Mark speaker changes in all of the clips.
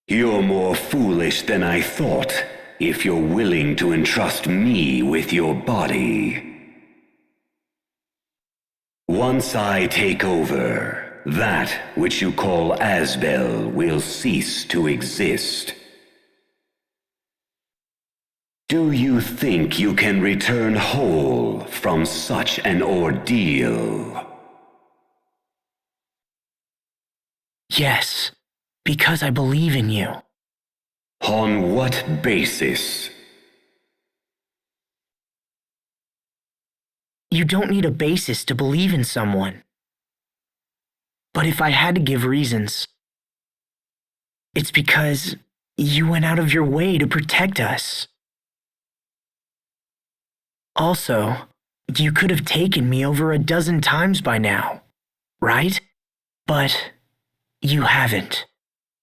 Speaker 1: You're more foolish than I thought, if you're willing to entrust me with your body. Once I take over, that which you call Asbel will cease to exist. Do you think you can return whole from such an ordeal?
Speaker 2: Yes, because I believe in you.
Speaker 1: On what basis?
Speaker 2: You don't need a basis to believe in someone. But if I had to give reasons, it's because you went out of your way to protect us. Also, you could have taken me over a dozen times by now, right? But you haven't.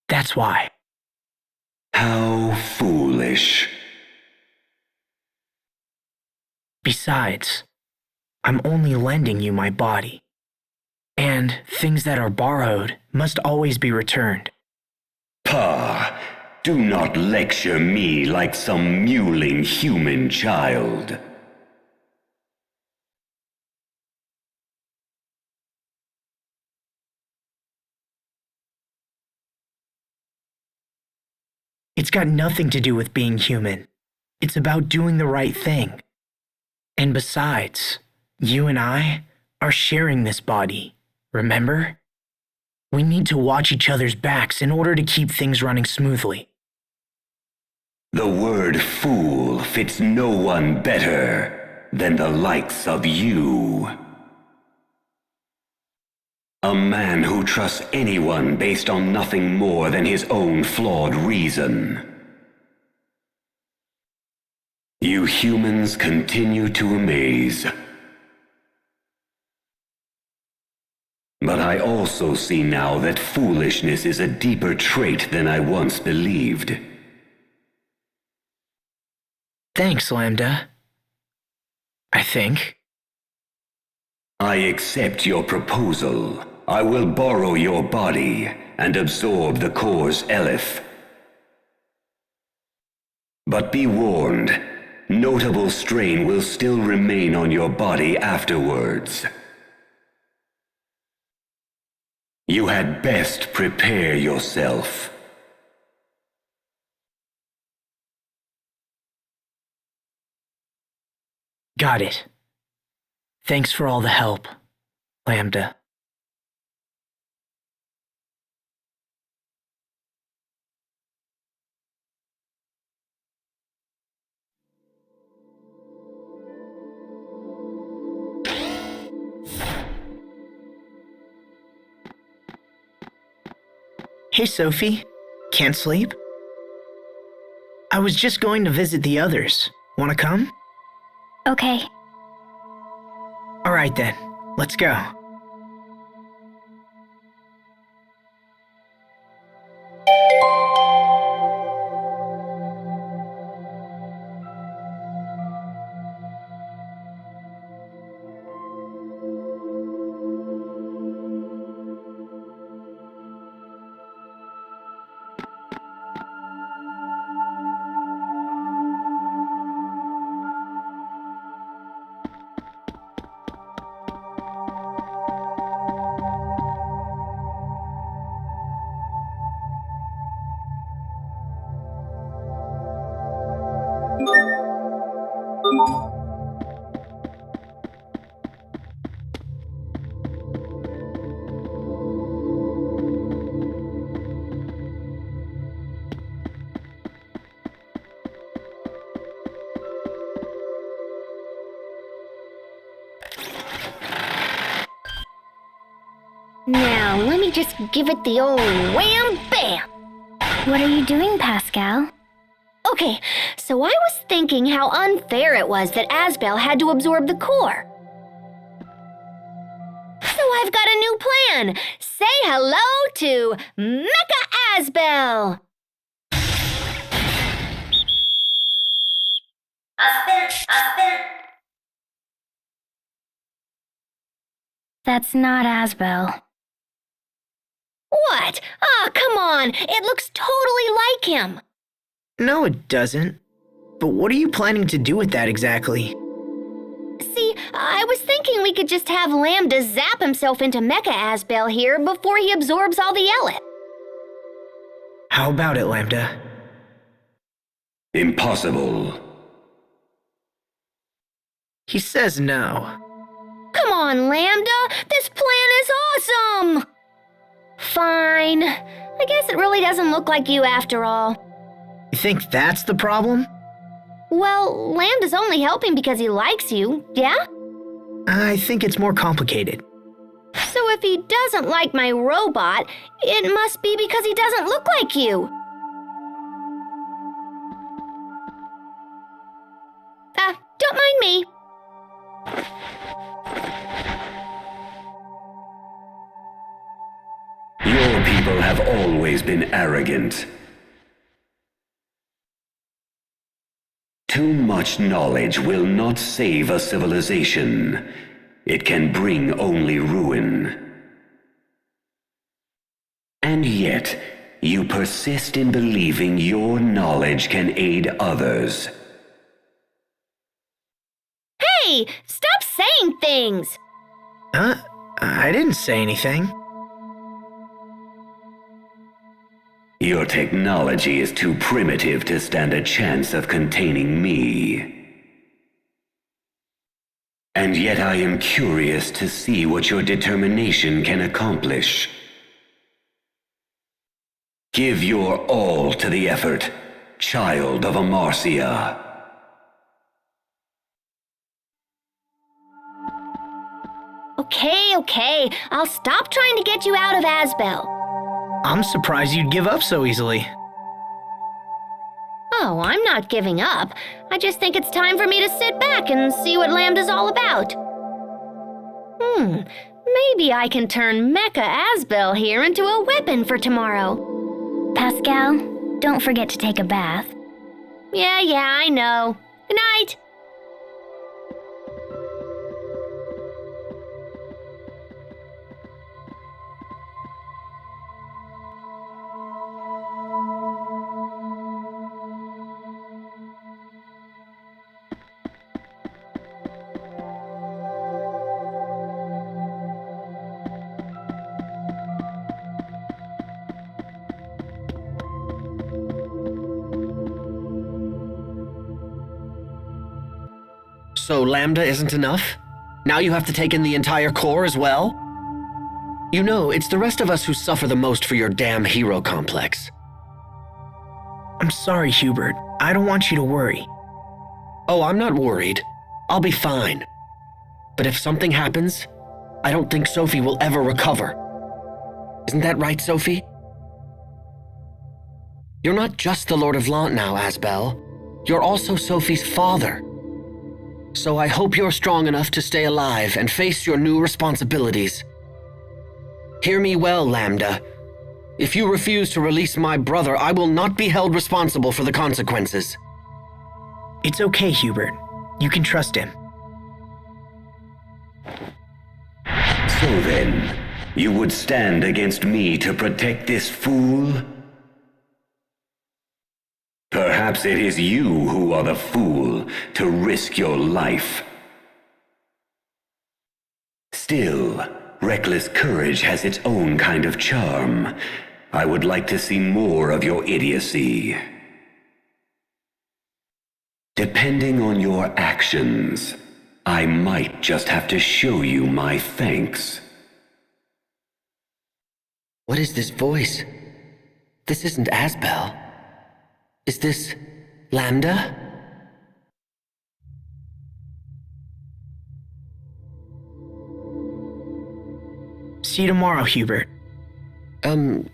Speaker 2: That's why.
Speaker 1: How foolish.
Speaker 2: Besides, I'm only lending you my body. And things that are borrowed must always be returned.
Speaker 1: Pah! Do not lecture me like some mewling human child.
Speaker 2: It's got nothing to do with being human. It's about doing the right thing. And besides, you and I are sharing this body, remember? We need to watch each other's backs in order to keep things running smoothly.
Speaker 1: The word fool fits no one better than the likes of you. A man who trusts anyone based on nothing more than his own flawed reason. You humans continue to amaze. But I also see now that foolishness is a deeper trait than I once believed.
Speaker 2: Thanks, Lambda. I think.
Speaker 1: I accept your proposal. I will borrow your body and absorb the core's eleth. But be warned, notable strain will still remain on your body afterwards. You had best prepare yourself.
Speaker 2: Got it. Thanks for all the help, Lambda. Hey, Sophie. Can't sleep? I was just going to visit the others. Wanna come?
Speaker 3: Okay.
Speaker 2: All right then, let's go.
Speaker 3: Now, let me just give it the old wham bam! What are you doing, Pascal? Okay, so I was thinking how unfair it was that Asbel had to absorb the core. So I've got a new plan. Say hello to Mecha Asbel. That's not Asbel. What? Ah, come on. It looks totally like him.
Speaker 2: No, it doesn't. But what are you planning to do with that exactly?
Speaker 3: See, I was thinking we could just have Lambda zap himself into Mecha Asbel here before he absorbs all the Elith.
Speaker 2: How about it, Lambda?
Speaker 1: Impossible.
Speaker 2: He says no.
Speaker 3: Come on, Lambda. This plan is awesome. Fine. I guess it really doesn't look like you after all.
Speaker 2: You think that's the problem?
Speaker 3: Well, Lambda's only helping because he likes you, yeah?
Speaker 2: I think it's more complicated.
Speaker 3: So if he doesn't like my robot, it must be because he doesn't look like you. Don't mind me.
Speaker 1: Your people have always been arrogant. Too much knowledge will not save a civilization. It can bring only ruin. And yet, you persist in believing your knowledge can aid others.
Speaker 3: Hey, stop saying things.
Speaker 2: I didn't say anything.
Speaker 1: Your technology is too primitive to stand a chance of containing me. And yet I am curious to see what your determination can accomplish. Give your all to the effort, child of Amarcia.
Speaker 3: Okay. I'll stop trying to get you out of Asbel.
Speaker 2: I'm surprised you'd give up so easily.
Speaker 3: Oh, I'm not giving up. I just think it's time for me to sit back and see what Lambda's all about. Maybe I can turn Mecha Asbel here into a weapon for tomorrow. Pascal, don't forget to take a bath. Yeah, I know. Good night.
Speaker 4: So Lambda isn't enough? Now you have to take in the entire core as well? You know, it's the rest of us who suffer the most for your damn hero complex.
Speaker 2: I'm sorry, Hubert. I don't want you to worry.
Speaker 4: Oh, I'm not worried. I'll be fine. But if something happens, I don't think Sophie will ever recover. Isn't that right, Sophie? You're not just the Lord of Lant now, Asbel. You're also Sophie's father. So I hope you're strong enough to stay alive and face your new responsibilities. Hear me well, Lambda. If you refuse to release my brother, I will not be held responsible for the consequences.
Speaker 2: It's okay, Hubert. You can trust him.
Speaker 1: So then, you would stand against me to protect this fool? Perhaps it is you who are the fool to risk your life. Still, reckless courage has its own kind of charm. I would like to see more of your idiocy. Depending on your actions, I might just have to show you my thanks.
Speaker 4: What is this voice? This isn't Asbel. Is this Lambda?
Speaker 2: See you tomorrow, Hubert.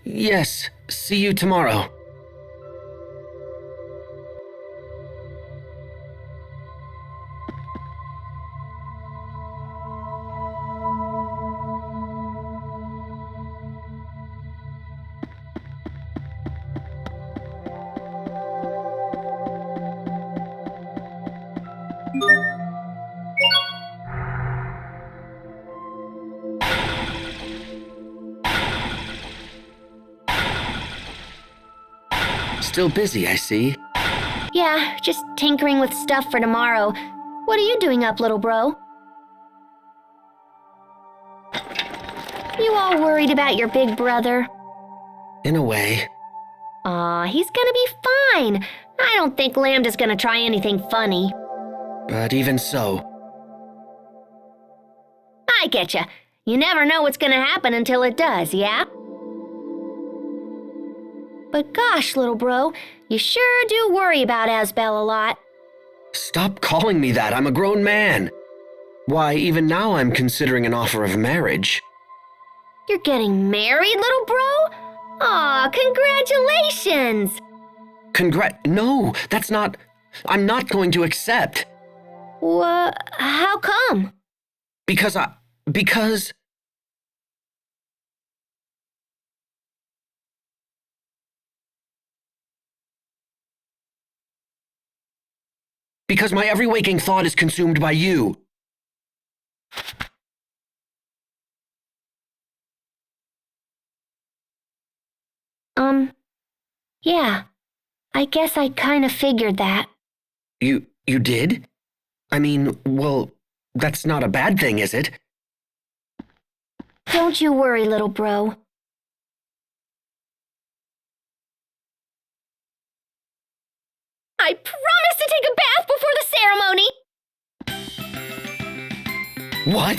Speaker 4: Yes. See you tomorrow. Still busy, I see.
Speaker 3: Yeah, just tinkering with stuff for tomorrow. What are you doing up, little bro? You all worried about your big brother?
Speaker 4: In a way.
Speaker 3: Aw, he's gonna be fine. I don't think Lambda's gonna try anything funny.
Speaker 4: But even so,
Speaker 3: I getcha. You never know what's gonna happen until it does, yeah? But gosh, little bro, you sure do worry about Asbel a lot.
Speaker 4: stop calling me that. I'm a grown man. Why, even now I'm considering an offer of marriage.
Speaker 3: You're getting married, little bro? Aw, congratulations!
Speaker 4: No, that's not... I'm not going to accept.
Speaker 3: How come?
Speaker 4: Because my every waking thought is consumed by you.
Speaker 3: Yeah. I guess I kinda figured that.
Speaker 4: You did? I mean, well, that's not a bad thing, is it?
Speaker 3: Don't you worry, little bro. I promise to take a bath before the ceremony!
Speaker 4: What?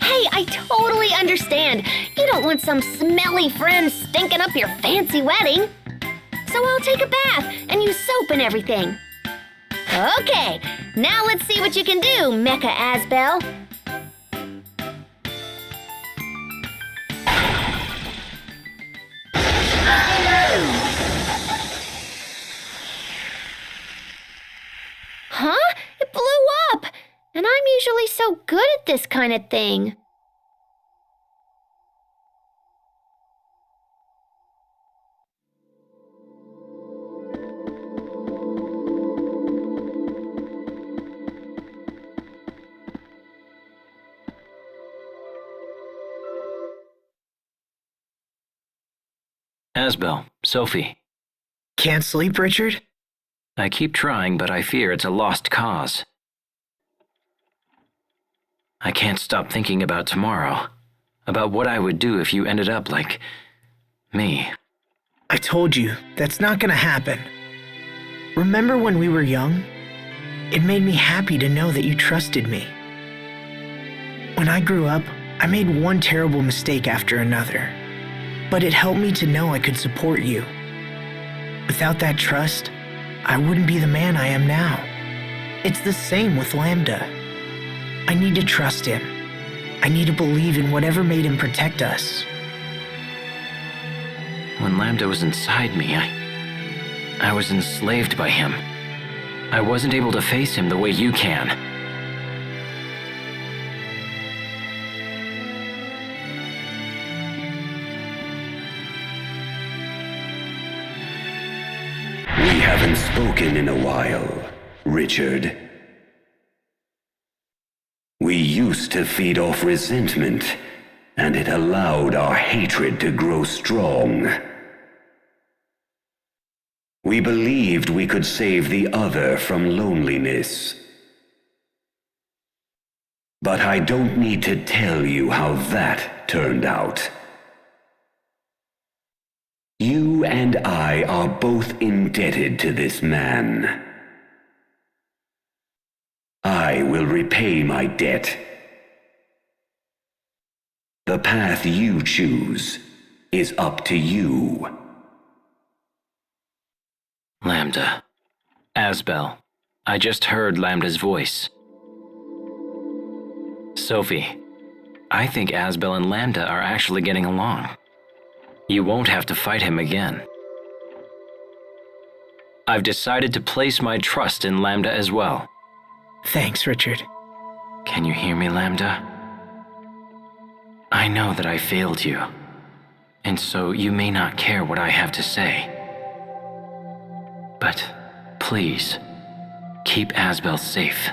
Speaker 3: Hey, I totally understand. You don't want some smelly friend stinking up your fancy wedding. So I'll take a bath and use soap and everything. Okay, now let's see what you can do, Mecha Asbel. Huh? It blew up! And I'm usually so good at this kind of thing.
Speaker 5: Asbel, Sophie.
Speaker 2: Can't sleep, Richard?
Speaker 5: I keep trying, but I fear it's a lost cause. I can't stop thinking about tomorrow, about what I would do if you ended up like me.
Speaker 2: I told you, that's not gonna happen. Remember when we were young? It made me happy to know that you trusted me. When I grew up, I made one terrible mistake after another. But it helped me to know I could support you. Without that trust, I wouldn't be the man I am now. It's the same with Lambda. I need to trust him. I need to believe in whatever made him protect us.
Speaker 5: When Lambda was inside me, I was enslaved by him. I wasn't able to face him the way you can.
Speaker 1: We haven't spoken in a while, Richard. We used to feed off resentment, and it allowed our hatred to grow strong. We believed we could save the other from loneliness. But I don't need to tell you how that turned out. You and I are both indebted to this man. I will repay my debt. The path you choose is up to you.
Speaker 5: Lambda. Asbel. I just heard Lambda's voice. Sophie. I think Asbel and Lambda are actually getting along. You won't have to fight him again. I've decided to place my trust in Lambda as well.
Speaker 2: Thanks, Richard.
Speaker 5: Can you hear me, Lambda? I know that I failed you, and so you may not care what I have to say. But please, keep Asbel safe.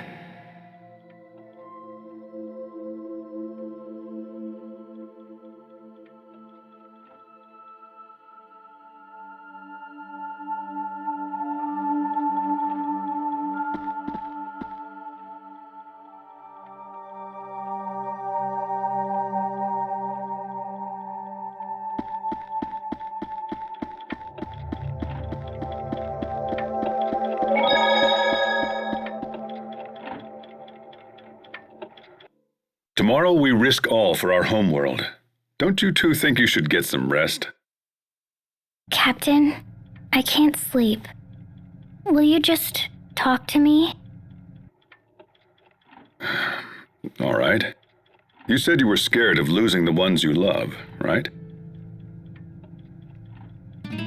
Speaker 6: Tomorrow we risk all for our homeworld. Don't you two think you should get some rest?
Speaker 3: Captain, I can't sleep. Will you just talk to me?
Speaker 6: All right. You said you were scared of losing the ones you love, right?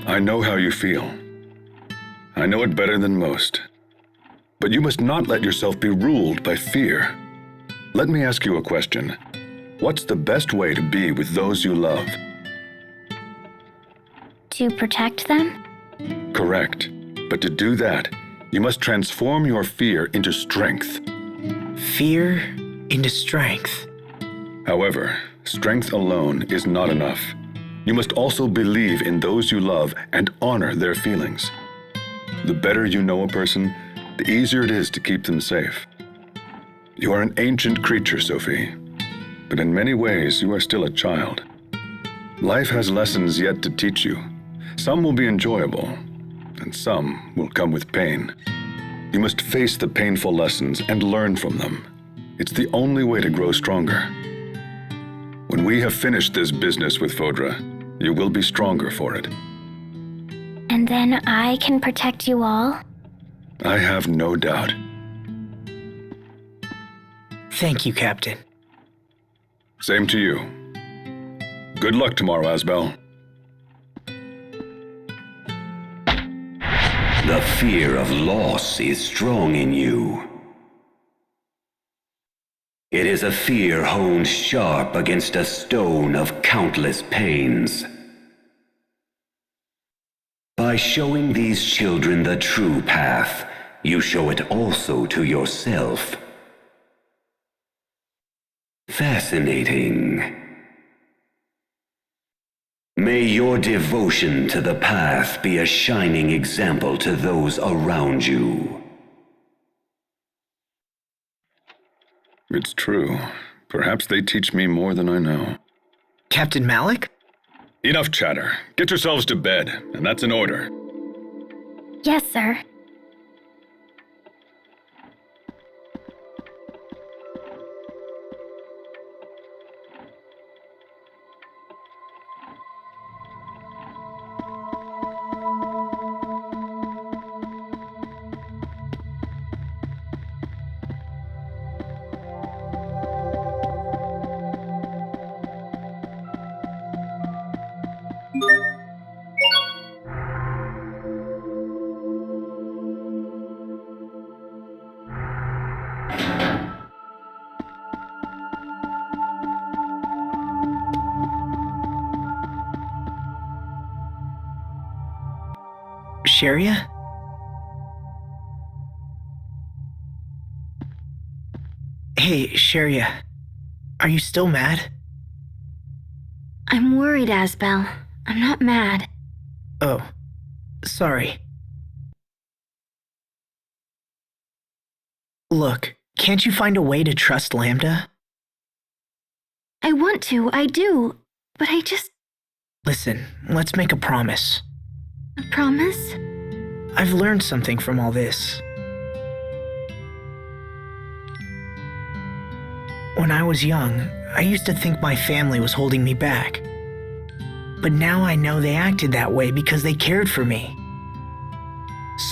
Speaker 6: I know how you feel. I know it better than most. But you must not let yourself be ruled by fear. Let me ask you a question. What's the best way to be with those you love?
Speaker 3: To protect them?
Speaker 6: Correct. But to do that, you must transform your fear into strength.
Speaker 2: Fear into strength.
Speaker 6: However, strength alone is not enough. You must also believe in those you love and honor their feelings. The better you know a person, the easier it is to keep them safe. You are an ancient creature, Sophie, but in many ways you are still a child. Life has lessons yet to teach you. Some will be enjoyable, and some will come with pain. You must face the painful lessons and learn from them. It's the only way to grow stronger. When we have finished this business with Fodra, you will be stronger for it.
Speaker 3: And then I can protect you all?
Speaker 6: I have no doubt.
Speaker 2: Thank you, Captain.
Speaker 6: Same to you. Good luck tomorrow, Asbel.
Speaker 1: The fear of loss is strong in you. It is a fear honed sharp against a stone of countless pains. By showing these children the true path, you show it also to yourself. Fascinating. May your devotion to the path be a shining example to those around you.
Speaker 6: It's true. Perhaps they teach me more than I know.
Speaker 2: Captain Malik?
Speaker 6: Enough chatter. Get yourselves to bed, and that's an order.
Speaker 3: Yes, sir.
Speaker 2: Sharia? Hey, Sharia. Are you still mad?
Speaker 3: I'm worried, Asbel. I'm not mad.
Speaker 2: Oh, sorry. Look, can't you find a way to trust Lambda?
Speaker 3: I want to, I do. But I just...
Speaker 2: Listen, let's make a promise.
Speaker 3: A promise?
Speaker 2: I've learned something from all this. When I was young, I used to think my family was holding me back. But now I know they acted that way because they cared for me.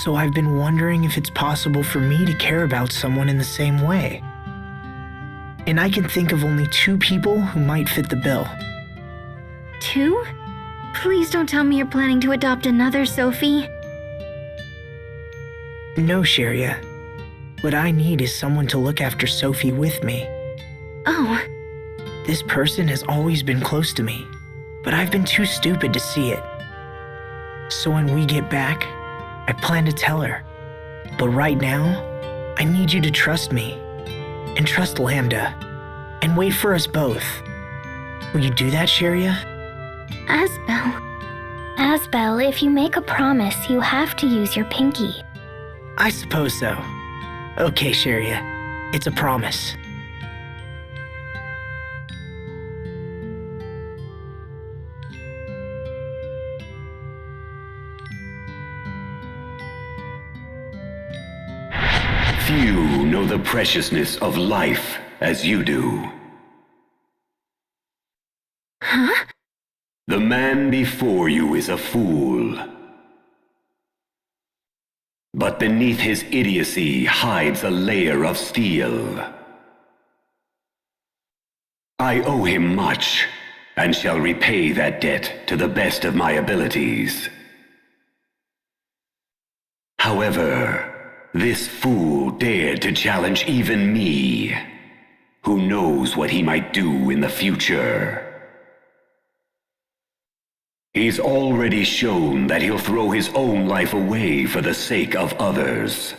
Speaker 2: So I've been wondering if it's possible for me to care about someone in the same way. And I can think of only 2 people who might fit the bill.
Speaker 3: 2? Please don't tell me you're planning to adopt another, Sophie.
Speaker 2: No, Sharia. What I need is someone to look after Sophie with me.
Speaker 3: Oh.
Speaker 2: This person has always been close to me, but I've been too stupid to see it. So when we get back, I plan to tell her. But right now, I need you to trust me, and trust Lambda, and wait for us both. Will you do that, Sharia?
Speaker 3: Asbel. Asbel, if you make a promise, you have to use your pinky.
Speaker 2: I suppose so. Okay, Sharia. It's a promise.
Speaker 1: Few know the preciousness of life as you do. man before you is a fool. But beneath his idiocy hides a layer of steel. I owe him much, and shall repay that debt to the best of my abilities. However, this fool dared to challenge even me. Who knows what he might do in the future? He's already shown that he'll throw his own life away for the sake of others.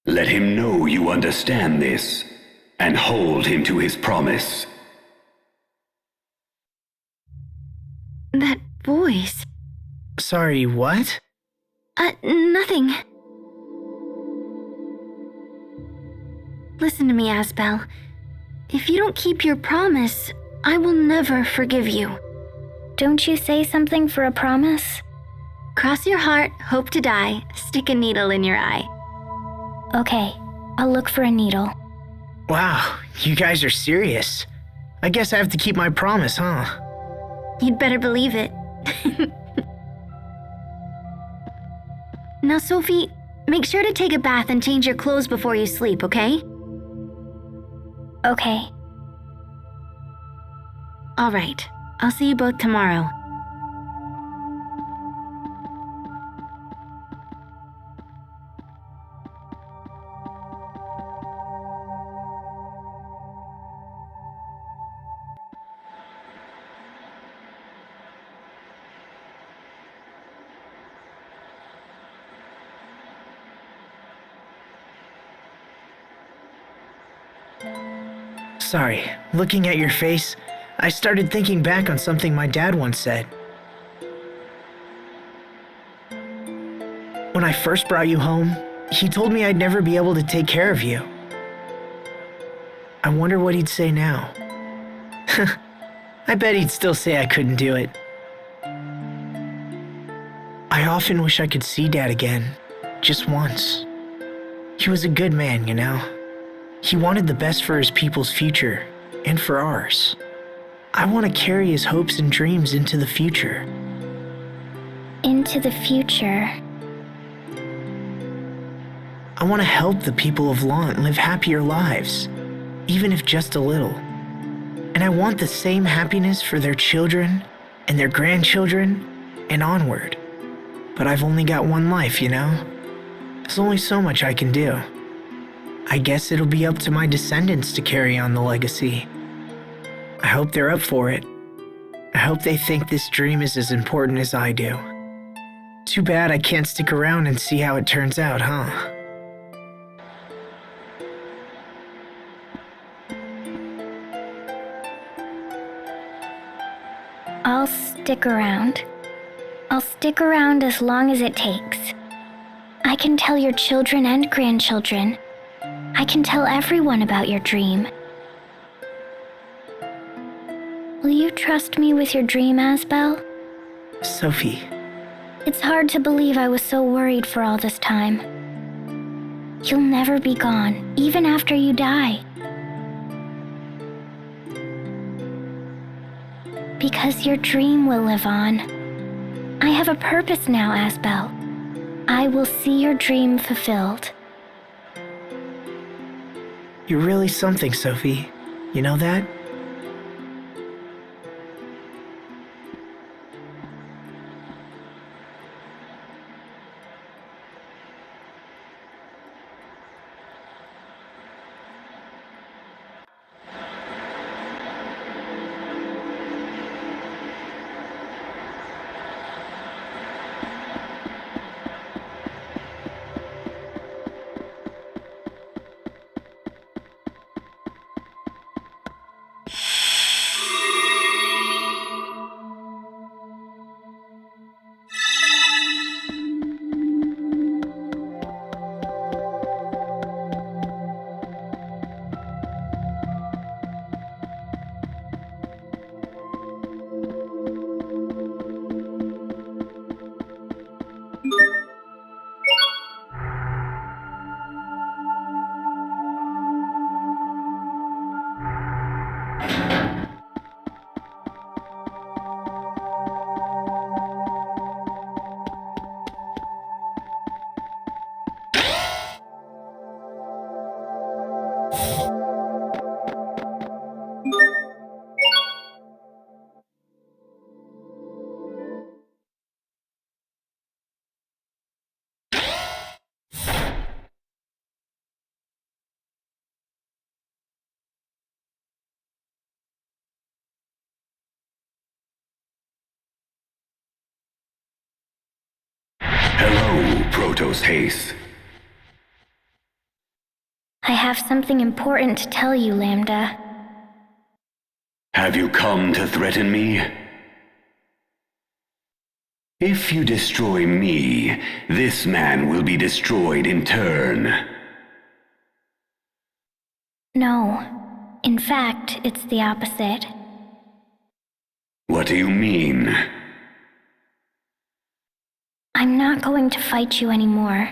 Speaker 1: Let him know you understand this, and hold him to his promise.
Speaker 3: That voice.
Speaker 2: Sorry, what?
Speaker 3: Nothing. Listen to me, Asbel. If you don't keep your promise, I will never forgive you. Don't you say something for a promise? Cross your heart, hope to die, stick a needle in your eye. Okay, I'll look for a needle.
Speaker 2: Wow, you guys are serious. I guess I have to keep my promise, huh?
Speaker 3: You'd better believe it. Now, Sophie, make sure to take a bath and change your clothes before you sleep, okay? Okay. All right. I'll see you both tomorrow.
Speaker 2: Sorry, looking at your face, I started thinking back on something my dad once said. When I first brought you home, he told me I'd never be able to take care of you. I wonder what he'd say now. I bet he'd still say I couldn't do it. I often wish I could see Dad again, just once. He was a good man, you know. He wanted the best for his people's future, and for ours. I want to carry his hopes and dreams into the future.
Speaker 3: Into the future.
Speaker 2: I want to help the people of Lant live happier lives, even if just a little. And I want the same happiness for their children and their grandchildren and onward. But I've only got one life, you know? There's only so much I can do. I guess it'll be up to my descendants to carry on the legacy. I hope they're up for it. I hope they think this dream is as important as I do. Too bad I can't stick around and see how it turns out, huh?
Speaker 3: I'll stick around. I'll stick around as long as it takes. I can tell your children and grandchildren. I can tell everyone about your dream. Will you trust me with your dream, Asbel?
Speaker 2: Sophie.
Speaker 3: It's hard to believe I was so worried for all this time. You'll never be gone, even after you die. Because your dream will live on. I have a purpose now, Asbel. I will see your dream fulfilled.
Speaker 2: You're really something, Sophie. You know that?
Speaker 1: Hello, Protos Haste.
Speaker 3: I have something important to tell you, Lambda.
Speaker 1: Have you come to threaten me? If you destroy me, this man will be destroyed in turn.
Speaker 3: No. In fact, it's the opposite.
Speaker 1: What do you mean?
Speaker 3: I'm not going to fight you anymore.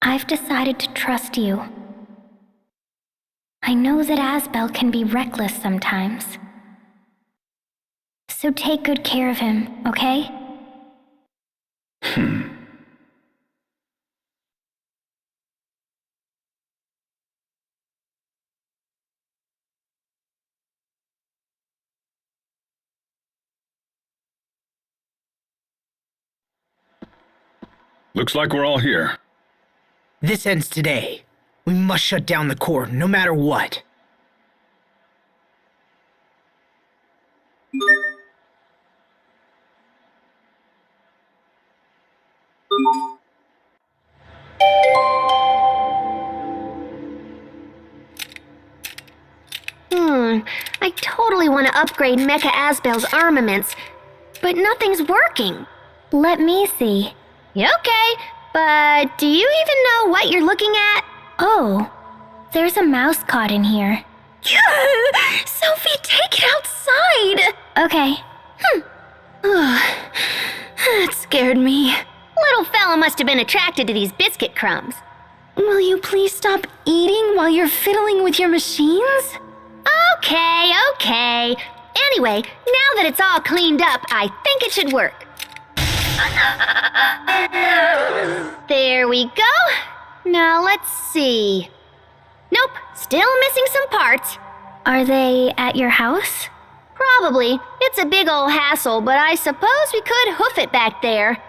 Speaker 3: I've decided to trust you. I know that Asbel can be reckless sometimes. So take good care of him, okay?
Speaker 6: Looks like we're all here.
Speaker 2: This ends today. We must shut down the core, no matter what.
Speaker 3: I totally want to upgrade Mecha Asbel's armaments, but nothing's working. Let me see. Okay, but do you even know what you're looking at? Oh, there's a mouse caught in here. Sophie, take it outside! Okay. That scared me. Little fella must have been attracted to these biscuit crumbs. Will you please stop eating while you're fiddling with your machines? Okay. Anyway, now that it's all cleaned up, I think it should work. There we go. Now let's see. Nope, still missing some parts. Are they at your house? Probably. It's a big old hassle, but I suppose we could hoof it back there.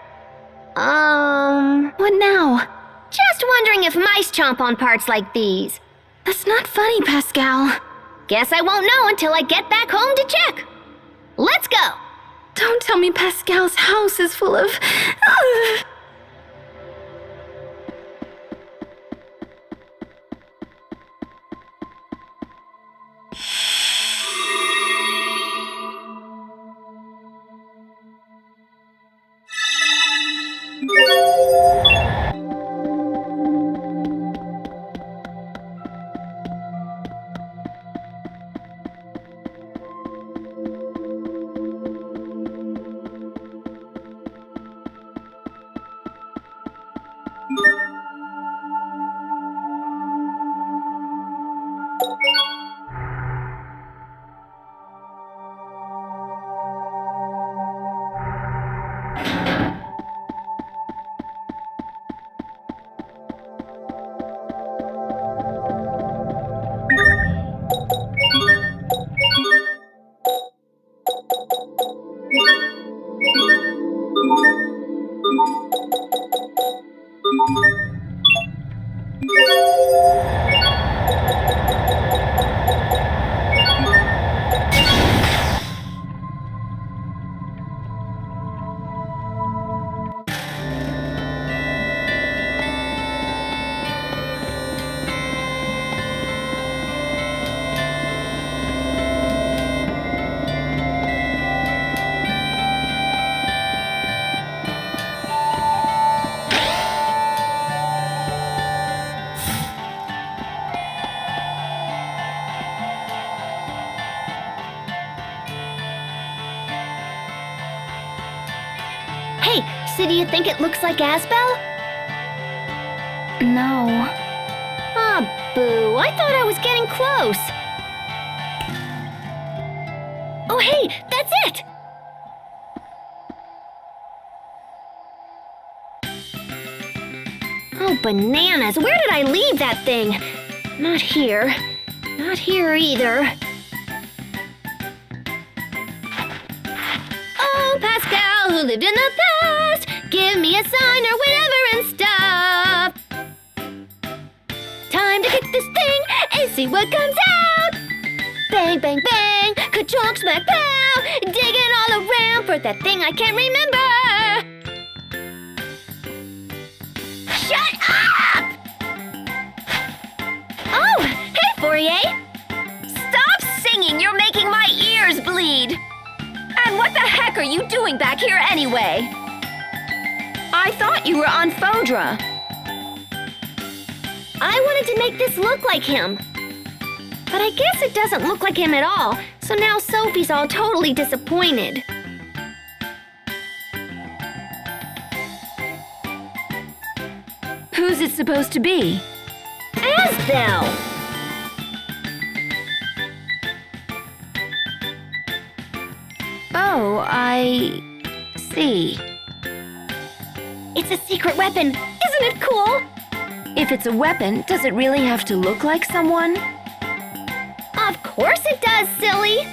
Speaker 3: What now? Just wondering if mice chomp on parts like these. That's not funny, Pascal. Guess I won't know until I get back home to check. Let's go. Don't tell me Pascal's house is full of... Hey, so do you think it looks like Asbel? No. Ah, boo. I thought I was getting close. Oh, hey, that's it! Oh, bananas. Where did I leave that thing? Not here. Not here either. Oh, Pascal, who lived in the past, give me a sign or whatever and stuff. Time to kick this thing and see what comes out. Bang, bang, bang, ka-chonk, smack, pow, digging all around for that thing I can't remember. way. I thought you were on Fodra. I wanted to make this look like him. But I guess it doesn't look like him at all, so now Sophie's all totally disappointed. Who's it supposed to be? Asbel! Oh, I see. It's a secret weapon. Isn't it cool? If it's a weapon, does it really have to look like someone? Of course it does, silly!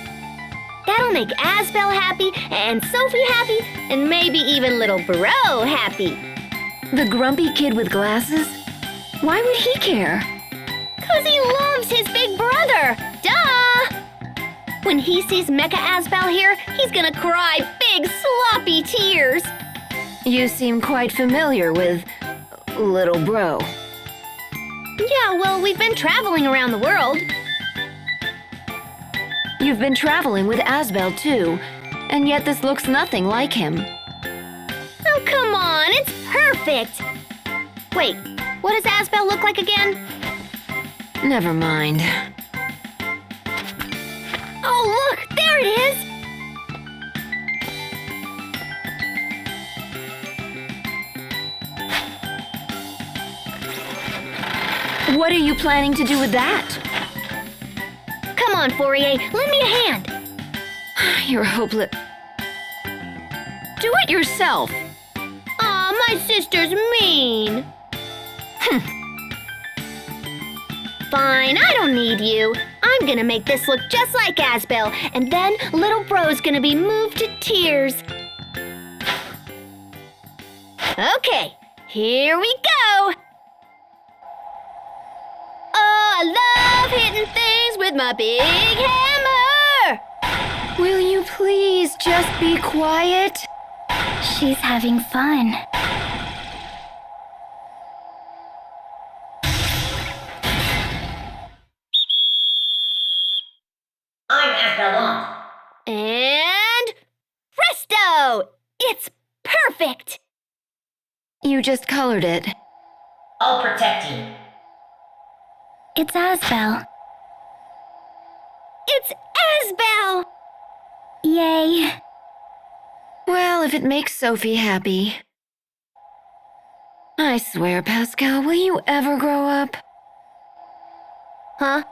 Speaker 3: That'll make Asbel happy, and Sophie happy, and maybe even little Bro happy. The grumpy kid with glasses? Why would he care? 'Cause he loves his big brother! Duh! When he sees Mecha Asbel here, he's gonna cry big sloppy tears. You seem quite familiar with little Bro. Yeah, well, we've been traveling around the world. You've been traveling with Asbel too, and yet this looks nothing like him. Oh, come on, it's perfect! Wait, what does Asbel look like again? Never mind. Oh, look, there it is! What are you planning to do with that? Come on, Fourier, lend me a hand. You're hopeless. Do it yourself. Aw, my sister's mean. Fine, I don't need you. I'm gonna make this look just like Asbel, and then little Bro's gonna be moved to tears. Okay, here we go. Oh, I love hitting things with my big hammer. Will you please just be quiet? She's having fun.
Speaker 7: I'm Asbel.
Speaker 3: And presto! It's perfect! You just colored it.
Speaker 7: I'll protect you.
Speaker 3: It's Asbel. It's Asbel! Yay. Well, if it makes Sophie happy. I swear, Pascal, will you ever grow up? Huh?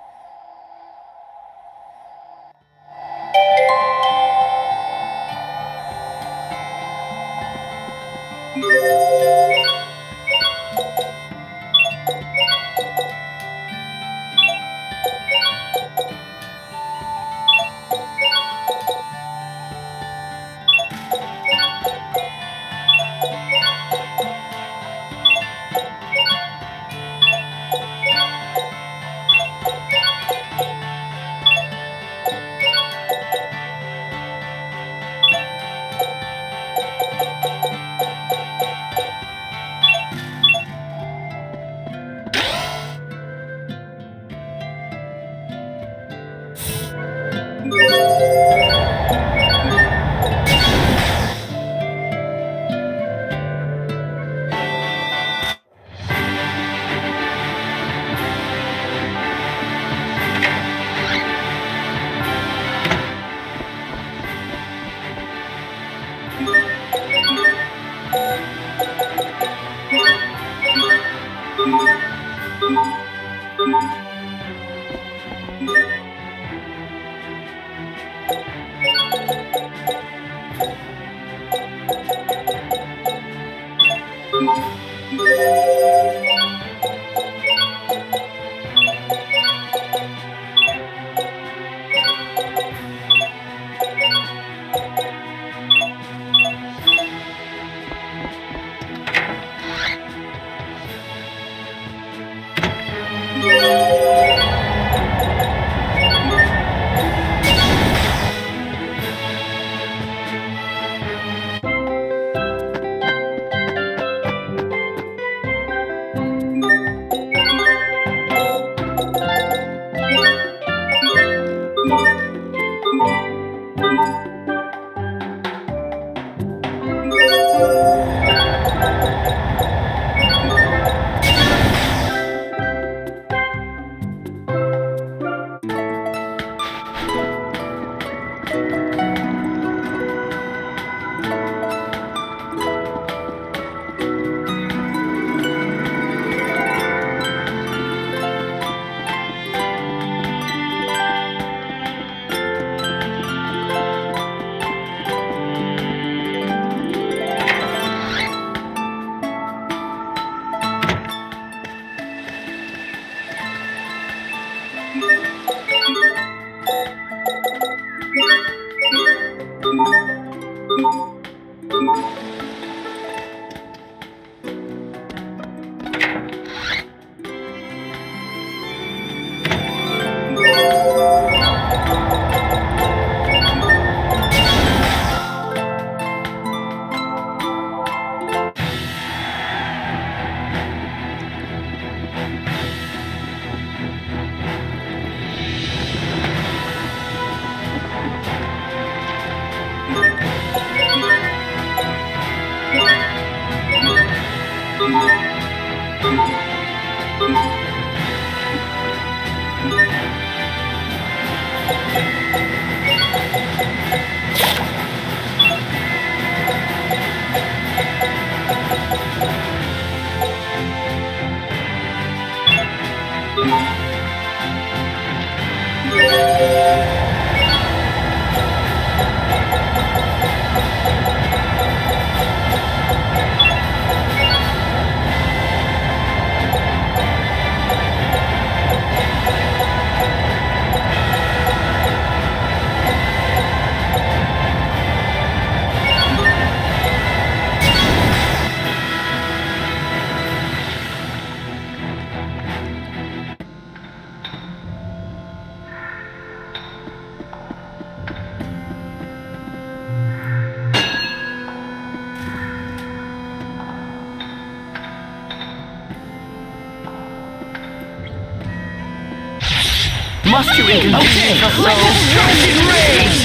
Speaker 4: Must you inconvenience us so? Destruction rays!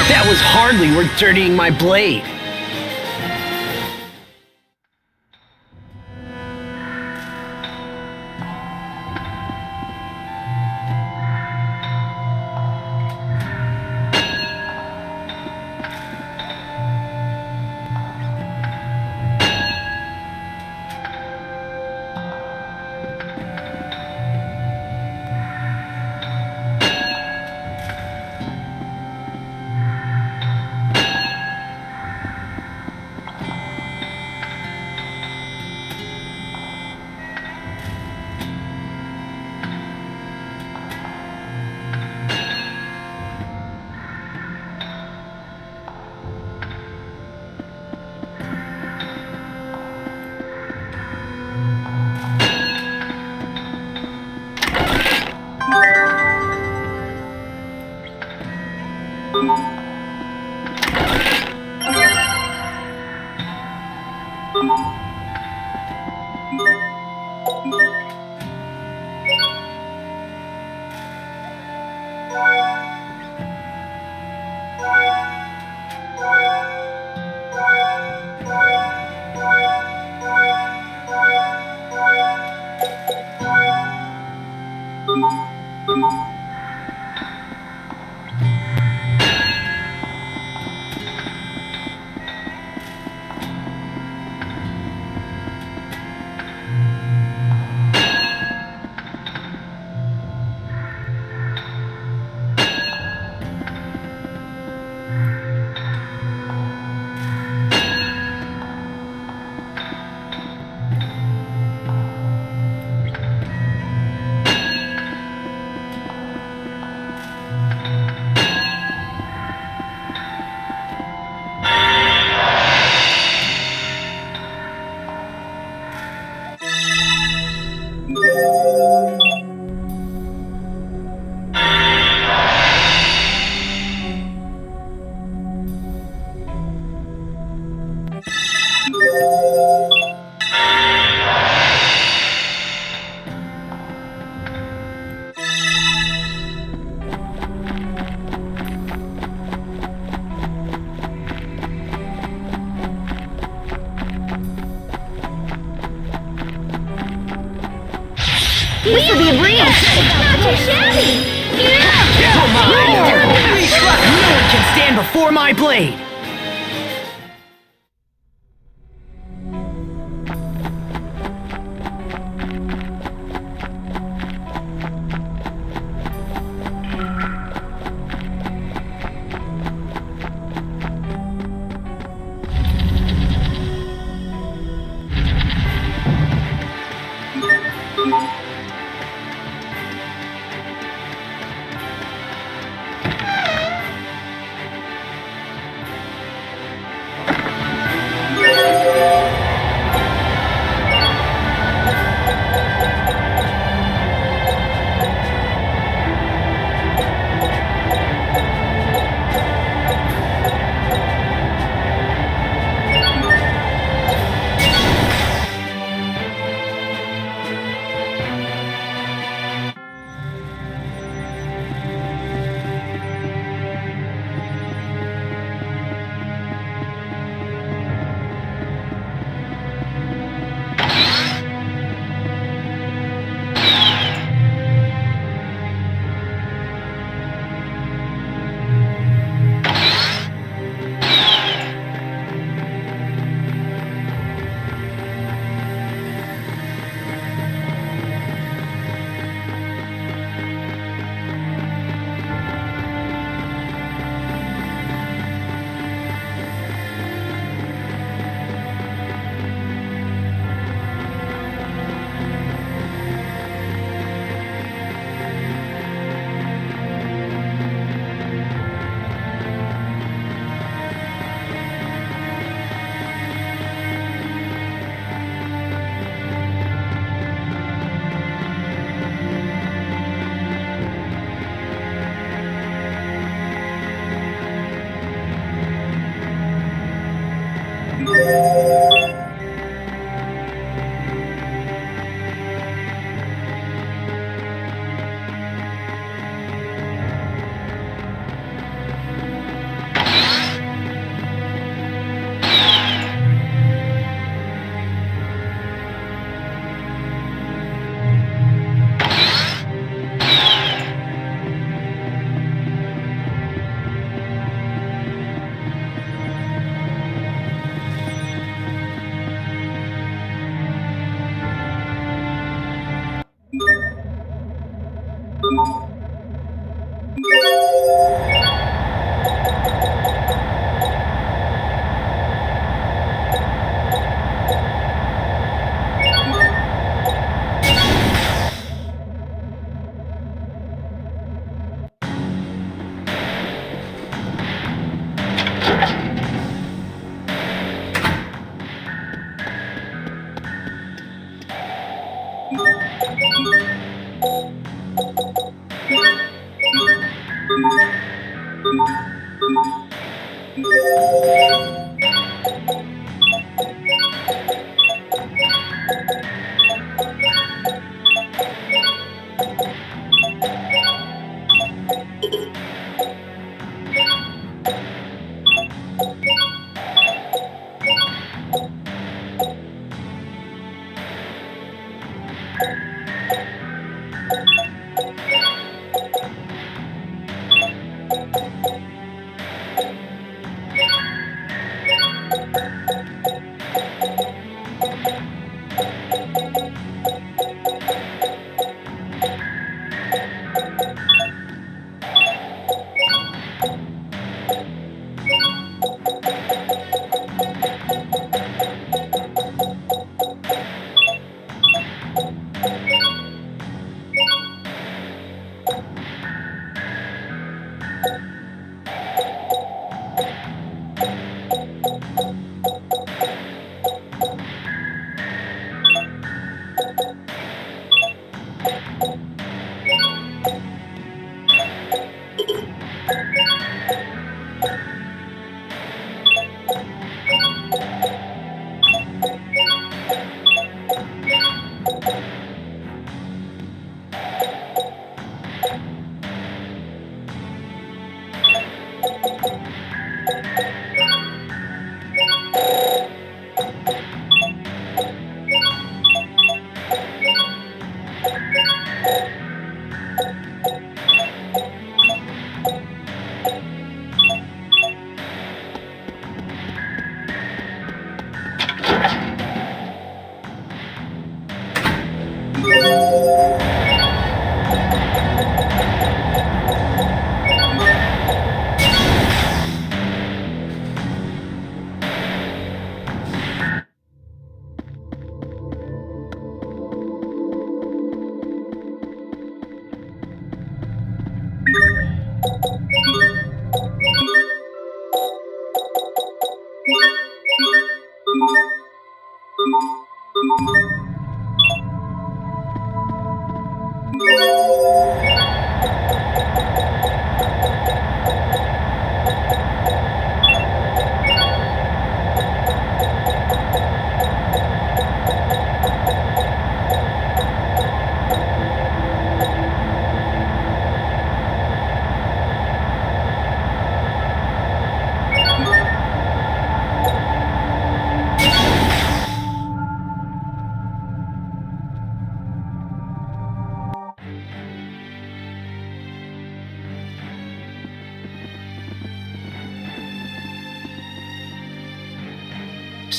Speaker 4: That was hardly worth dirtying my blade.
Speaker 3: Used to be a breeze. Not too shabby.
Speaker 2: Come on! No one can stand before my blade!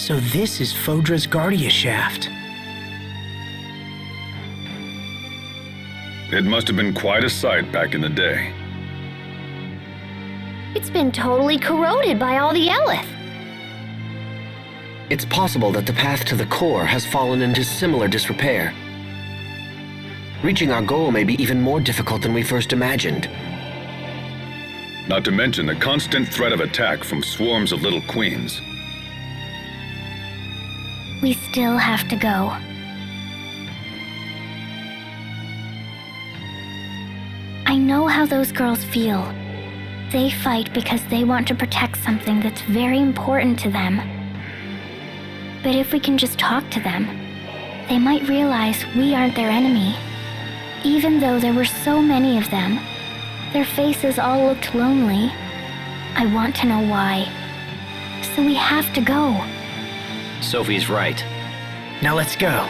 Speaker 2: So this is Fodra's Guardia shaft.
Speaker 6: It must have been quite a sight back in the day.
Speaker 3: It's been totally corroded by all the Eleth.
Speaker 4: It's possible that the path to the core has fallen into similar disrepair. Reaching our goal may be even more difficult than we first imagined.
Speaker 6: Not to mention the constant threat of attack from swarms of little queens.
Speaker 3: We still have to go. I know how those girls feel. They fight because they want to protect something that's very important to them. But if we can just talk to them, they might realize we aren't their enemy. Even though there were so many of them, their faces all looked lonely. I want to know why. So we have to go.
Speaker 5: Sophie's right.
Speaker 2: Now let's go.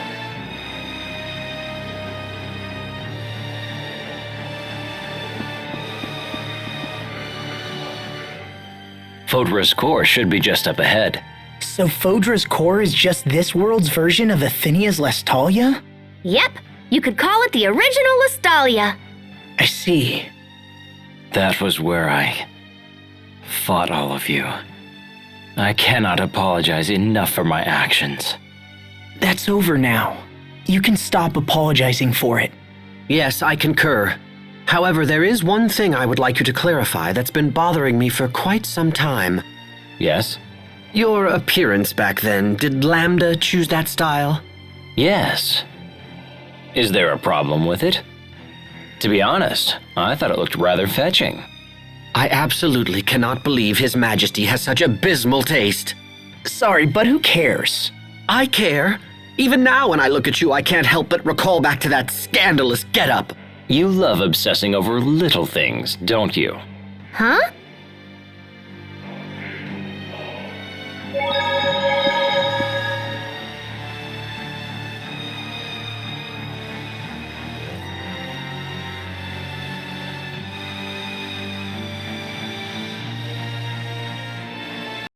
Speaker 5: Fodra's core should be just up ahead.
Speaker 2: So Fodra's core is just this world's version of Athenia's Lestalia?
Speaker 3: Yep, you could call it the original Lestalia.
Speaker 2: I see.
Speaker 5: That was where I fought all of you. I cannot apologize enough for my actions.
Speaker 2: That's over now. You can stop apologizing for it.
Speaker 4: Yes, I concur. However, there is one thing I would like you to clarify that's been bothering me for quite some time.
Speaker 5: Yes?
Speaker 4: Your appearance back then, did Lambda choose that style?
Speaker 5: Yes. Is there a problem with it? To be honest, I thought it looked rather fetching.
Speaker 4: I absolutely cannot believe His Majesty has such abysmal taste.
Speaker 2: Sorry, but who cares?
Speaker 4: I care. Even now when I look at you, I can't help but recall back to that scandalous getup.
Speaker 5: You love obsessing over little things, don't you?
Speaker 3: Huh?